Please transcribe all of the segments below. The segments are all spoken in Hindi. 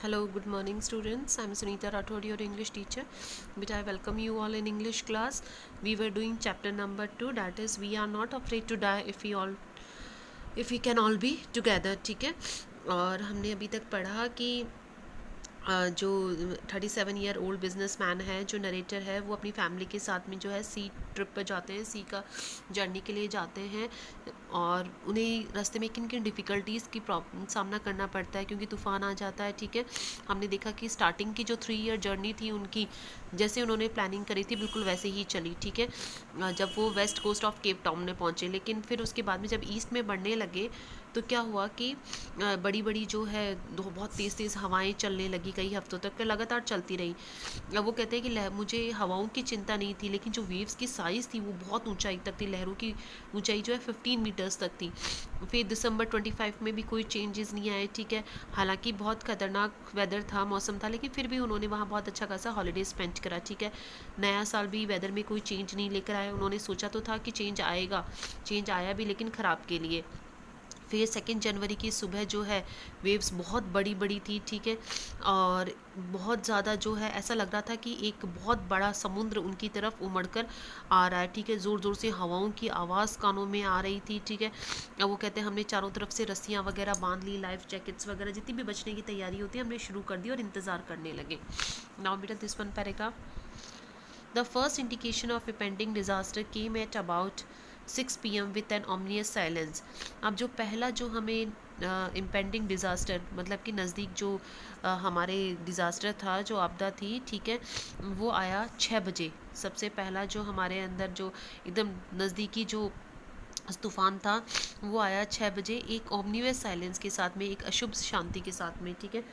Hello, good morning, students. I'm Sunita Rathod, your English teacher. But I welcome you all in English class. We were doing chapter number 2, that is, we are not afraid to die if we can all be together. ठीक है. और हमने अभी तक पढ़ा कि जो 37 ईयर ओल्ड बिजनेसमैन है, जो नरेटर है, वो अपनी फैमिली के साथ में जो है सी ट्रिप पर जाते हैं, सी का जर्नी के लिए जाते हैं। और उन्हें रास्ते में किन किन डिफ़िकल्टीज़ की प्रॉब्लम सामना करना पड़ता है क्योंकि तूफ़ान आ जाता है। ठीक है, हमने देखा कि स्टार्टिंग की जो 3 ईयर जर्नी थी उनकी, जैसे उन्होंने प्लानिंग करी थी बिल्कुल वैसे ही चली। ठीक है, जब वो west coast of Cape Town में पहुँचे, लेकिन फिर उसके बाद में जब ईस्ट में बढ़ने लगे तो क्या हुआ कि बड़ी बड़ी जो है दो बहुत तेज़ तेज़ हवाएं चलने लगी, कई हफ्तों तक लगातार चलती रही। अब वो कहते हैं कि मुझे हवाओं की चिंता नहीं थी, लेकिन जो वेव्स की साइज़ थी वो बहुत ऊंचाई तक थी, लहरों की ऊंचाई जो है 15 मीटर्स तक थी। फिर दिसंबर 25 में भी कोई चेंजेस नहीं आए। ठीक है, हालांकि बहुत खतरनाक वेदर था, मौसम था, लेकिन फिर भी उन्होंने वहाँ बहुत अच्छा खासा हॉलीडे स्पेंड करा। ठीक है, नया साल भी वेदर में कोई चेंज नहीं लेकर आया। उन्होंने सोचा तो था कि चेंज आएगा, चेंज आया भी, लेकिन ख़राब के लिए। फिर 2 जनवरी की सुबह जो है वेव्स बहुत बड़ी बड़ी थी। ठीक है, और बहुत ज़्यादा जो है ऐसा लग रहा था कि एक बहुत बड़ा समुद्र उनकी तरफ उमड़ कर आ रहा है। ठीक है, ज़ोर ज़ोर से हवाओं की आवाज़ कानों में आ रही थी। ठीक है, अब वो कहते हैं हमने चारों तरफ से रस्सियाँ वगैरह बांध ली, लाइफ जैकेट्स वगैरह जितनी भी बचने की तैयारी होती है हमने शुरू कर दी और इंतज़ार करने लगे। नाउ बेटा this one paragraph. The first indication of impending disaster came at about 6 p.m. with an ominous silence. अब जो पहला जो हमें इम्पेंडिंग डिज़ास्टर मतलब कि नज़दीक जो हमारे डिज़ास्टर था, जो आपदा थी, ठीक है, वो आया 6 बजे। सबसे पहला जो हमारे अंदर जो एकदम नज़दीकी जो तूफान था वो आया 6 बजे, एक ओमनिवस साइलेंस के साथ में, एक अशुभ शांति के साथ में। ठीक है,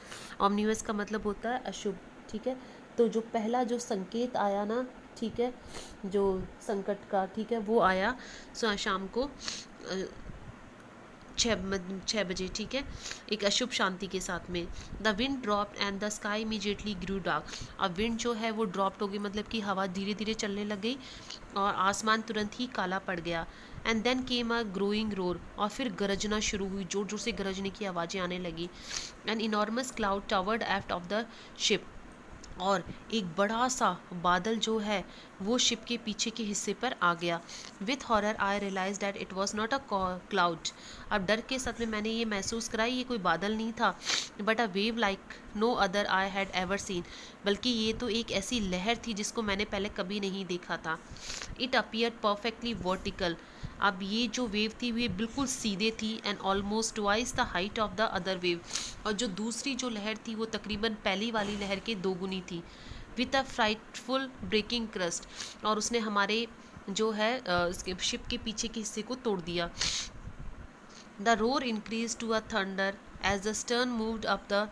ओमनिवस का मतलब होता है अशुभ। ठीक है, तो जो पहला जो संकेत आया ना, ठीक है, जो संकट का, ठीक है, वो आया शाम को 6 बजे। ठीक है, एक अशुभ शांति के साथ में। The wind dropped and the sky immediately grew dark. अब विंड जो है वो ड्रॉप्ड हो गई, मतलब कि हवा धीरे धीरे चलने लग गई और आसमान तुरंत ही काला पड़ गया। And then came a growing roar, और फिर गरजना शुरू हुई, जोर जोर से गरजने की आवाज़ें आने लगी। An enormous cloud toward aft of the ship, और एक बड़ा सा बादल जो है वो शिप के पीछे के हिस्से पर आ गया। With horror I realise that it was not a cloud. अब डर के साथ में मैंने ये महसूस करा ये कोई बादल नहीं था, but a wave like no other I had ever seen, बल्कि ये तो एक ऐसी लहर थी जिसको मैंने पहले कभी नहीं देखा था। It appear perfectly vertical. अब ये जो वेव थी ये बिल्कुल सीधे थी, and almost twice the height of the other wave. और जो दूसरी जो लहर थी वो तकरीबन पहली वाली लहर के दोगुनी थी। With a frightful breaking crust, और उसने हमारे जो है इसके शिप के पीछे के हिस्से को तोड़ दिया। The roar increase to a thunder as the stern moved up the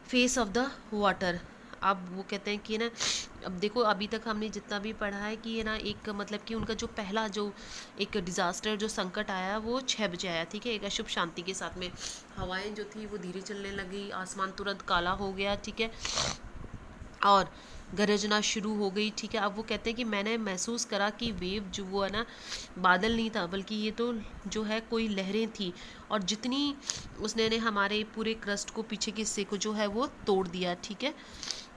face of the water. अब वो कहते हैं कि ना, अब देखो अभी तक हमने जितना भी पढ़ा है कि ये ना एक मतलब कि उनका जो पहला जो एक डिज़ास्टर जो संकट आया वो 6 बजे आया। ठीक है, एक अशुभ शांति के साथ में हवाएं जो थी वो धीरे चलने लगी, आसमान तुरंत काला हो गया। ठीक है, और गरजना शुरू हो गई। ठीक है, अब वो कहते हैं कि मैंने महसूस करा कि वेव जो वो है ना बादल नहीं था, बल्कि ये तो जो है कोई लहरें थी, और जितनी उसने ने हमारे पूरे क्रस्ट को पीछे के हिस्से को जो है वो तोड़ दिया। ठीक है,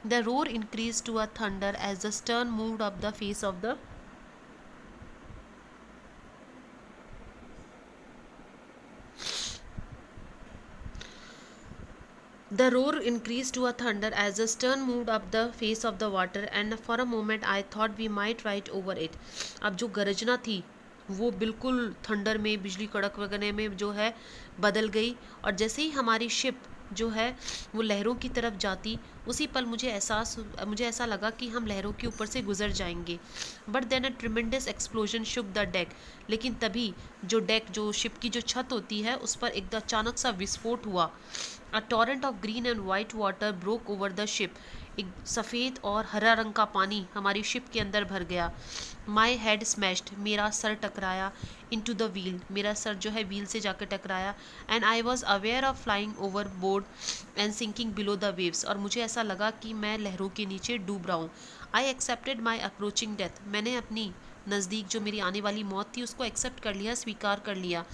the roar increase to a thunder as the stern moved up the face of the The roar increased to a thunder as the stern moved up the face of the water, and for a moment I thought we might ride over it. अब जो गरजना थी वो बिल्कुल थंडर में, बिजली कड़क वगैरह में जो है बदल गई, और जैसे ही हमारी शिप जो है वो लहरों की तरफ जाती, उसी पल मुझे ऐसा लगा कि हम लहरों के ऊपर से गुजर जाएंगे। But then a tremendous explosion shook the deck. लेकिन तभी जो डेक, जो शिप की जो छत होती है, उस पर एक अचानक सा विस्फोट हुआ। A torrent of green and white water broke over the ship. एक सफ़ेद और हरा रंग का पानी हमारी शिप के अंदर भर गया। माई हेड स्मैश्ड, मेरा सर टकराया। इनटू द व्हील, मेरा सर जो है व्हील से जाकर टकराया। And I was aware of flying overboard and sinking below the waves, और मुझे ऐसा लगा कि मैं लहरों के नीचे डूब रहा हूँ। I accepted my approaching death, मैंने अपनी नज़दीक जो मेरी आने वाली मौत थी उसको एक्सेप्ट कर लिया, स्वीकार कर लिया।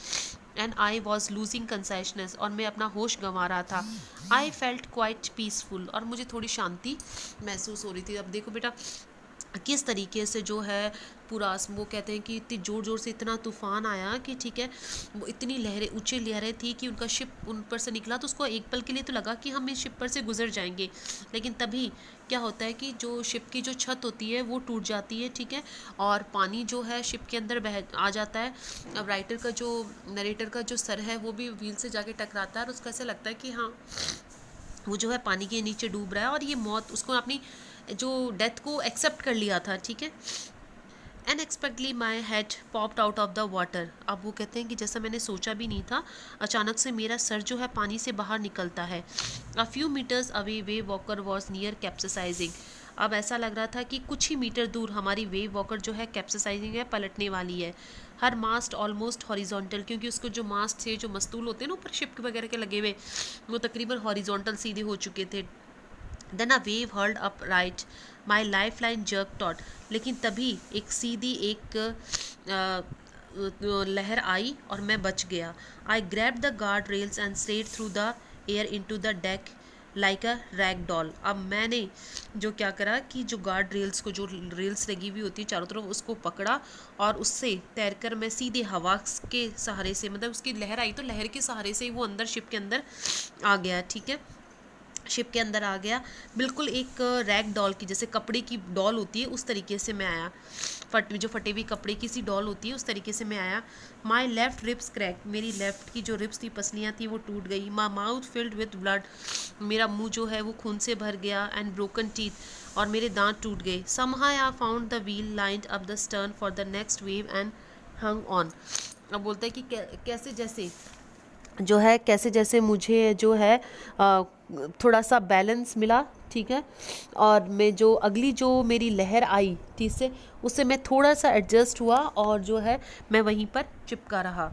एंड आई वॉज लूजिंग कंसाइशनेस, और मैं अपना होश गंवा रहा था। आई फेल्ट क्वाइट पीसफुल, और मुझे थोड़ी शांति महसूस हो रही थी। अब देखो बेटा किस तरीके से जो है पूरा वो कहते हैं कि इतनी ज़ोर ज़ोर से इतना तूफान आया कि ठीक है, वो इतनी लहरें, ऊंची लहरें थी कि उनका शिप उन पर से निकला तो उसको एक पल के लिए तो लगा कि हम इस शिप पर से गुजर जाएंगे, लेकिन तभी क्या होता है कि जो शिप की जो छत होती है वो टूट जाती है, ठीक है, और पानी जो है शिप के अंदर बह आ जाता है। अब राइटर का जो नरेटर का जो सर है वो भी व्हील से जाके टकराता है और उसको ऐसे लगता है कि हाँ वो जो है पानी के नीचे डूब रहा है, और ये मौत उसको अपनी जो डेथ को एक्सेप्ट कर लिया था, ठीक है। Unexpectedly my head popped out of the water. अब वो कहते हैं कि जैसा मैंने सोचा भी नहीं था, अचानक से मेरा सर जो है पानी से बाहर निकलता है। A few metres away Wave Walker was near capsizing. अब ऐसा लग रहा था कि कुछ ही मीटर दूर हमारी वेव वॉकर जो है कैप्सिसाइजिंग है, पलटने वाली है। हर मास्ट ऑलमोस्ट हॉरिजॉन्टल, क्योंकि उसको जो मास्ट थे, जो मस्तूल होते हैं ना ऊपर शिप वगैरह के लगे हुए, वो तकरीबन हॉरिजॉन्टल सीधे हो चुके थे। Then a wave hurled up right, my lifeline jerk taut. लेकिन तभी एक सीधी एक लहर आई और मैं बच गया। I grab the guard rails and straight through the air into the deck like a rag doll. अब मैंने जो क्या करा कि जो गार्ड रेल्स को, जो रेल्स लगी हुई होती है चारों तरफ, उसको पकड़ा और उससे तैरकर मैं सीधे हवा के सहारे से, मतलब उसकी लहर आई तो लहर के सहारे से वो अंदर शिप के अंदर आ गया, ठीक है, शिप के अंदर आ गया। बिल्कुल एक रैग डॉल की, जैसे कपड़े की डॉल होती है उस तरीके से मैं आया, जो फटे हुई कपड़े की सी डॉल होती है उस तरीके से मैं आया। माई लेफ्ट रिब्स क्रैक, मेरी लेफ्ट की जो रिब्स थी, पसलियाँ थी, वो टूट गई। My mouth filled with blood, मेरा मुंह जो है वो खून से भर गया। एंड ब्रोकन टीथ, और मेरे दांत टूट गए। Somehow I found the wheel lined up the stern for the next wave and hung on. अब बोलता है कि कैसे जैसे जो है, कैसे जैसे मुझे जो है थोड़ा सा बैलेंस मिला, ठीक है, और मैं जो अगली जो मेरी लहर आई, ठीक से उससे मैं थोड़ा सा एडजस्ट हुआ और जो है मैं वहीं पर चिपका रहा,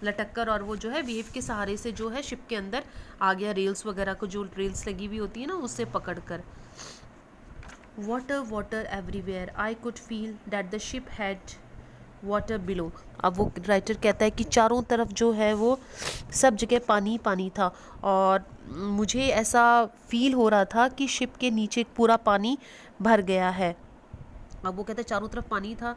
लटक कर, और वो जो है वेव के सहारे से जो है शिप के अंदर आ गया, रेल्स वगैरह को, जो रेल्स लगी हुई होती है ना, उससे पकड़ कर। Water water everywhere, I could feel that the ship had water below. अब वो राइटर कहता है कि चारों तरफ जो है वो सब जगह पानी पानी था, और मुझे ऐसा फील हो रहा था कि शिप के नीचे पूरा पानी भर गया है। अब वो कहते हैं चारों तरफ पानी था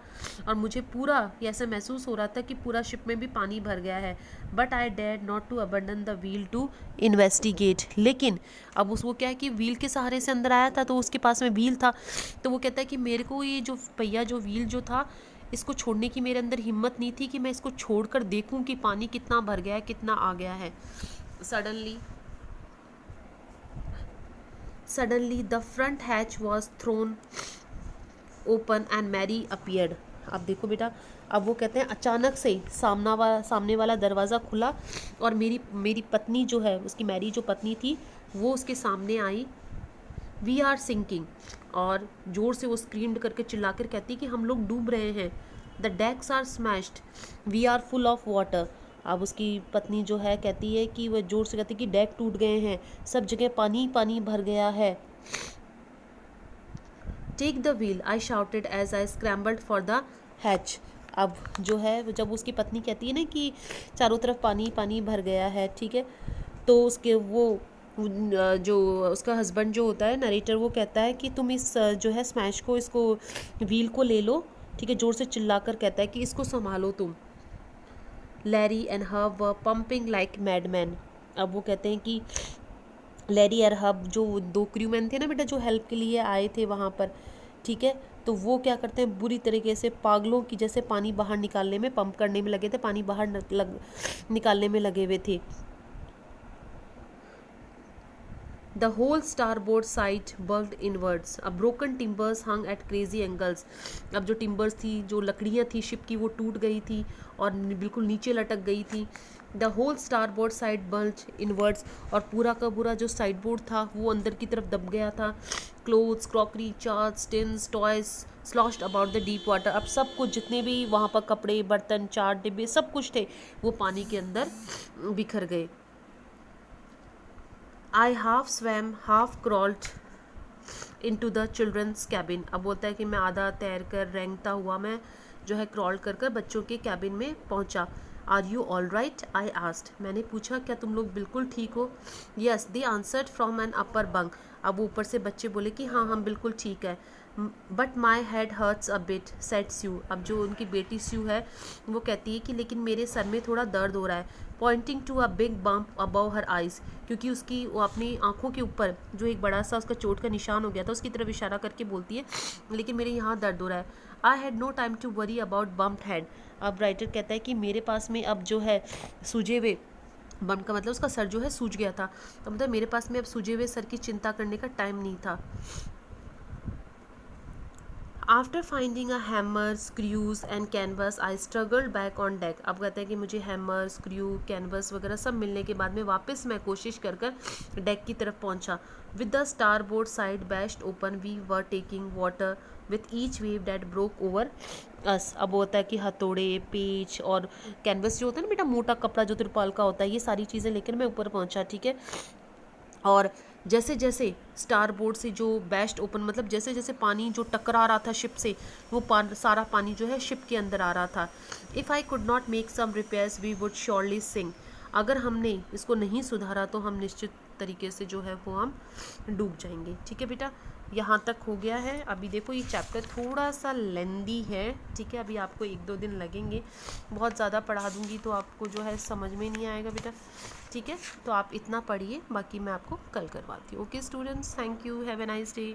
और मुझे पूरा ये ऐसा महसूस हो रहा था कि पूरा शिप में भी पानी भर गया है। But I dare not to abandon the wheel to investigate. लेकिन अब उसको क्या है कि व्हील के सहारे से अंदर आया था तो उसके पास में व्हील था, तो वो कहता है कि मेरे को ये जो पहिया, जो व्हील जो था, इसको छोड़ने की मेरे अंदर हिम्मत नहीं थी कि मैं इसको छोड़कर देखूं कि पानी कितना भर गया है, कितना आ गया है। Suddenly the front hatch was thrown open and Mary appeared. अब देखो बेटा, अब वो कहते हैं अचानक से सामने वाला दरवाज़ा खुला और मेरी पत्नी जो है, उसकी मैरी जो पत्नी थी, वो उसके सामने आई। वी आर सिंकिंग, और ज़ोर से वो स्क्रीम करके चिल्लाकर कहती कि हम लोग डूब रहे हैं। The decks are smashed, we are full of water. अब उसकी पत्नी जो है कहती है कि वह ज़ोर से कहती कि डेक टूट गए हैं, सब जगह पानी पानी भर गया है। Take the wheel, I shouted as I scrambled for the hatch. अब जो है जब उसकी पत्नी कहती है ना कि चारों तरफ पानी पानी भर गया है, ठीक है, तो उसके वो जो उसका हस्बैंड जो होता है नरेटर, वो कहता है कि तुम इस जो है स्मैश को, इसको व्हील को ले लो, ठीक है, ज़ोर से चिल्लाकर कहता है कि इसको संभालो तुम। Larry and Hub were pumping like madman. अब वो कहते हैं कि लैरी और हब जो 2 क्रूमैन थे ना बेटा, जो हेल्प के लिए आए थे वहाँ पर, ठीक है, तो वो क्या करते हैं, बुरी तरीके से पागलों की जैसे पानी बाहर निकालने में, पंप करने में लगे थे, पानी बाहर निकालने में लगे हुए थे। The whole starboard side bulged inwards. अब broken timbers hung at crazy angles. अब जो timbers थी, जो लकड़ियाँ थी शिप की, वो टूट गई थी और बिल्कुल नीचे लटक गई थी। The whole starboard side bulged inwards, और पूरा का पूरा जो साइड बोर्ड था वो अंदर की तरफ दब गया था। Clothes, crockery, charts, tins, toys sloshed about the deep water. अब सब कुछ, जितने भी वहाँ पर कपड़े, बर्तन, चार डिब्बे, सब कुछ थे, वो पानी के अंदर बिखर गए। I half swam, half crawled into the children's cabin. अब बोलता है कि मैं आधा तैर कर, रेंगता हुआ मैं जो है क्रॉल कर कर बच्चों के कैबिन में पहुंचा। Are you all right, I asked, मैंने पूछा क्या तुम लोग बिल्कुल ठीक हो? Yes they answered from an upper bunk, अब ऊपर से बच्चे बोले कि हाँ हम बिल्कुल ठीक है। But my head hurts a bit said Sue, अब जो उनकी बेटी स्यू है वो कहती है कि लेकिन मेरे सर में थोड़ा दर्द हो रहा है, pointing to a big bump above her eyes, क्योंकि उसकी वो अपनी आंखों के ऊपर जो एक बड़ा सा उसका चोट का निशान हो गया था उसकी तरफ इशारा करके बोलती है लेकिन मेरे यहाँ दर्द हो रहा है। I had no time to worry about bumped head, अब राइटर कहता है कि मेरे पास में अब जो है सूजे हुए, बम्प का मतलब उसका सर जो है सूज गया था, तो मतलब मेरे पास में अब सूजे हुए सर की चिंता करने का टाइम नहीं था। After finding a hammer screws and canvas I struggled back on deck, अब कहते हैं कि मुझे हैमर स्क्रू कैनवस वगैरह सब मिलने के बाद में वापस मैं कोशिश कर डेक की तरफ पहुंचा। With the starboard side bashed open we were taking water with each wave that broke over us, अब होता है कि हथौड़े पेच और कैनवस जो होता है ना बेटा मोटा कपड़ा जो तिरपाल का होता है, ये सारी चीज़ें लेकर मैं ऊपर पहुंचा, ठीक है। और जैसे जैसे स्टार बोर्ड से जो बेस्ट ओपन मतलब जैसे जैसे पानी जो टकरा रहा था शिप से वो सारा पानी जो है शिप के अंदर आ रहा था। If I could not make some repairs we would surely sink, अगर हमने इसको नहीं सुधारा तो हम निश्चित तरीके से जो है वो हम डूब जाएंगे, ठीक है बेटा। यहाँ तक हो गया है। अभी देखो ये चैप्टर थोड़ा सा लेंदी है, ठीक है, अभी आपको 1-2 दिन लगेंगे, बहुत ज़्यादा पढ़ा दूँगी तो आपको जो है समझ में नहीं आएगा बेटा, ठीक है। तो आप इतना पढ़िए, बाकी मैं आपको कल करवाती हूँ। Okay students, thank you, have a nice day.